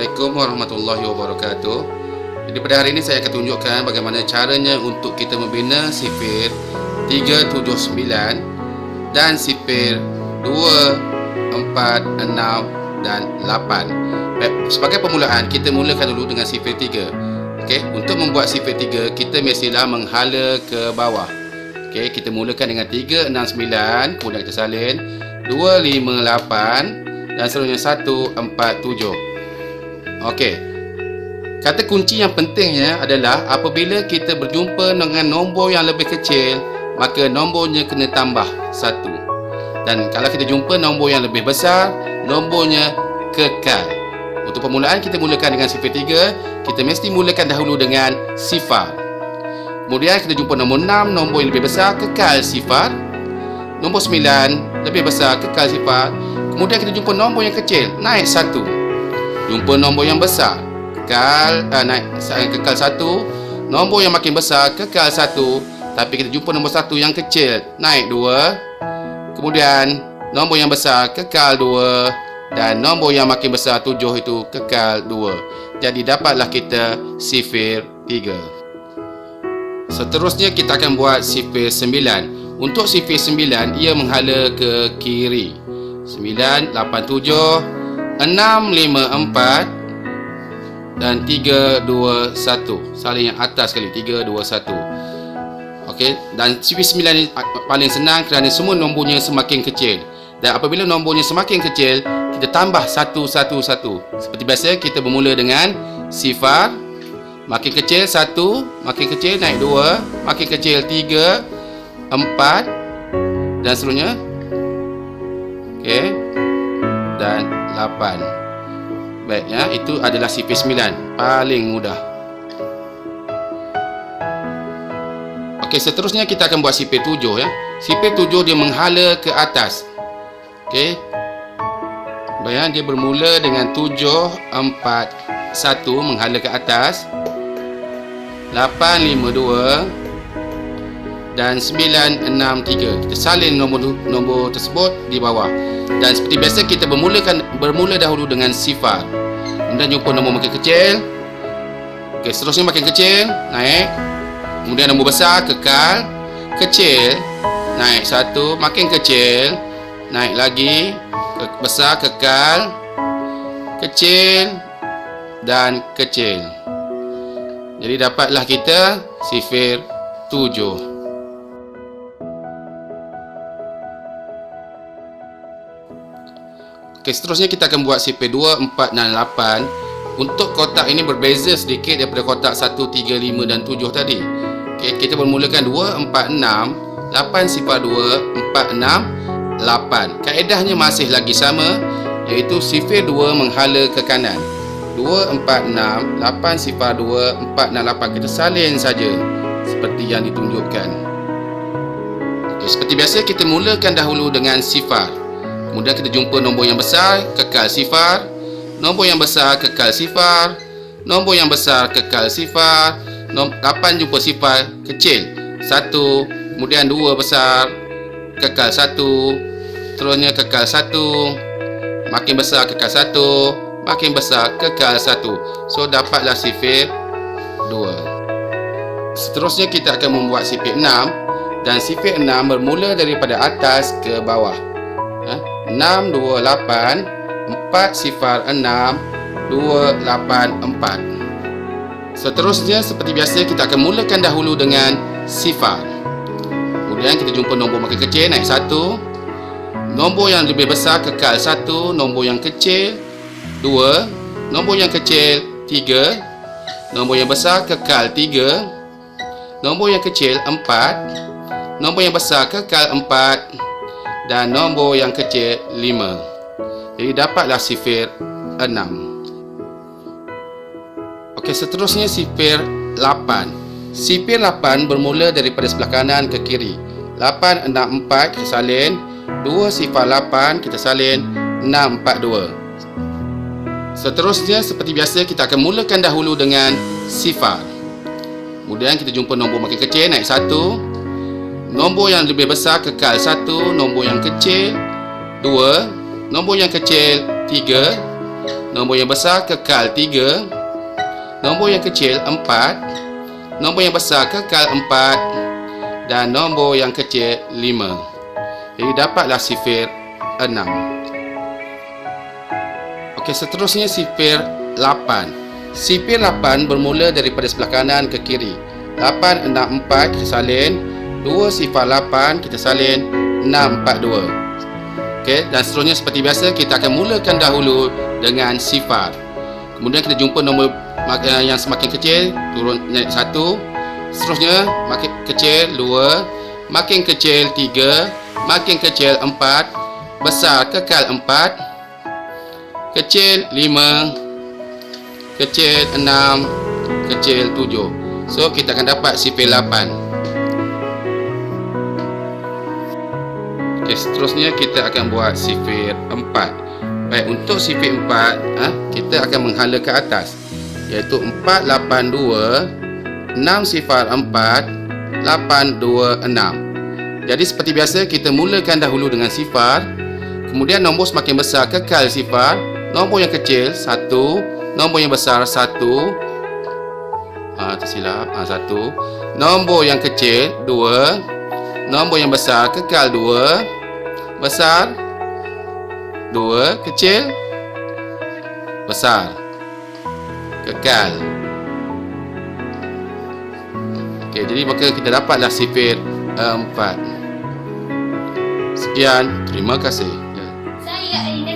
Assalamualaikum warahmatullahi wabarakatuh. Jadi pada hari ini saya akan tunjukkan bagaimana caranya untuk kita membina sifir 379 dan sifir 2, 4, 6 dan 8. Baik, sebagai permulaan kita mulakan dulu dengan sifir 3. Okey, untuk membuat sifir 3 kita mestilah menghala ke bawah. Okey, kita mulakan dengan 369, kemudian kita salin 258 dan seterusnya 147. Okey. Kata kunci yang pentingnya adalah apabila kita berjumpa dengan nombor yang lebih kecil, maka nombornya kena tambah 1. Dan kalau kita jumpa nombor yang lebih besar, nombornya kekal. Untuk permulaan kita mulakan dengan sifir 3, kita mesti mulakan dahulu dengan sifar. Kemudian kita jumpa nombor 6, nombor yang lebih besar, kekal sifar. Nombor 9, lebih besar, kekal sifar. Kemudian kita jumpa nombor yang kecil, naik 1. Jumpa nombor yang besar, kekal kekal 1. Nombor yang makin besar, kekal 1. Tapi kita jumpa nombor 1 yang kecil, naik 2. Kemudian nombor yang besar, kekal 2. Dan nombor yang makin besar 7 itu kekal 2. Jadi dapatlah kita sifir 3. Seterusnya kita akan buat sifir 9. Untuk sifir 9, ia menghala ke kiri. 9, 8, 7, 6, 5, 4 dan 3, 2, 1. Salin yang atas sekali, 3, 2, 1. Okey, dan sifir 9 ni paling senang kerana semua nombornya semakin kecil. Dan apabila nombornya semakin kecil, kita tambah 1, 1, 1. Seperti biasa, kita bermula dengan sifar. Makin kecil 1, makin kecil naik 2, makin kecil 3, 4 dan seterusnya. Okey, dan 8. Baik ya, itu adalah sifir 9, paling mudah. Okey, seterusnya kita akan buat sifir 7 ya. Sifir 7 dia menghala ke atas. Okey. Bayang dia bermula dengan 7, 4, 1 menghala ke atas. 8, 5, 2 dan 9, 6, 3. Kita salin nombor tersebut di bawah. Dan seperti biasa kita bermula dahulu dengan sifar. Kemudian jumpa nombor makin kecil. Okey, seterusnya makin kecil, naik. Kemudian nombor besar, kekal. Kecil, naik 1, makin kecil, naik lagi. Besar, kekal. Kecil dan kecil. Jadi dapatlah kita sifir 7. Okey, seterusnya kita akan buat sifir 2, 4 dan 8. Untuk kotak ini berbeza sedikit daripada kotak 1, 3, 5 dan 7 tadi. Okey, kita bermulakan 2, 4, 6, 8 sifar 2, 4, 6, 8. Kaedahnya masih lagi sama, iaitu sifir 2 menghala ke kanan. 2, 4, 6, 8 sifar 2, 4 dan 8. Kita salin saja seperti yang ditunjukkan. Okey, seperti biasa kita mulakan dahulu dengan sifar. Kemudian kita jumpa nombor yang besar, kekal sifar. Nombor yang besar, kekal sifar. Nombor yang besar, kekal sifar. 8 jumpa sifar kecil, 1. Kemudian 2 besar, kekal 1. Terusnya kekal 1. Makin besar, kekal 1. Makin besar, kekal 1. So dapatlah sifir 2. Seterusnya kita akan membuat sifir 6. Dan sifir 6 bermula daripada atas ke bawah. 6, 2, 8, 4 sifar 6, 2, 8, 4. Seterusnya seperti biasa kita akan mulakan dahulu dengan sifar. Kemudian kita jumpa nombor makin kecil, naik 1. Nombor yang lebih besar, kekal 1. Nombor yang kecil 2. Nombor yang kecil 3. Nombor yang besar, kekal 3. Nombor yang kecil 4. Nombor yang besar, kekal 4. Dan nombor yang kecil 5. Jadi dapatlah sifir 6. Okey, seterusnya sifir 8. Sifir 8 bermula daripada sebelah kanan ke kiri. 8, 6, 4 kita salin. 2 sifar 8 kita salin. 6, 4, 2. Seterusnya seperti biasa kita akan mulakan dahulu dengan sifar. Kemudian kita jumpa nombor makin kecil, naik 1. Nombor yang lebih besar, kekal 1. Nombor yang kecil 2. Nombor yang kecil 3. Nombor yang besar kekal 3. Nombor yang kecil 4. Nombor yang besar kekal 4. Dan nombor yang kecil 5. Jadi dapatlah sifir 6. Okey, seterusnya sifir 8. Sifir 8 bermula daripada sebelah kanan ke kiri. 8, 6, 4 kita salin. 2 sifar 8 kita salin. 6, 4, 2. Okey, dan seterusnya seperti biasa kita akan mulakan dahulu dengan sifar. Kemudian kita jumpa nombor yang semakin kecil, turun naik 1. Seterusnya makin kecil 2, makin kecil 3, makin kecil 4, besar kekal 4, kecil 5, kecil 6, kecil 7. So kita akan dapat sifir 8. Okay, seterusnya kita akan buat sifir 4. Baik, untuk sifir 4 kita akan menghala ke atas, iaitu 4, 8, 2, 6 sifar 4, 8, 2, 6. Jadi seperti biasa kita mulakan dahulu dengan sifar. Kemudian nombor semakin besar kekal sifar. Nombor yang kecil 1, nombor yang besar 1. Tersilap 1. Nombor yang kecil 2. Nombor yang besar kekal 2. Besar 2, kecil besar kekal. Okey, jadi maka kita dapatlah sifir 4. Sekian, terima kasih. Saya Aina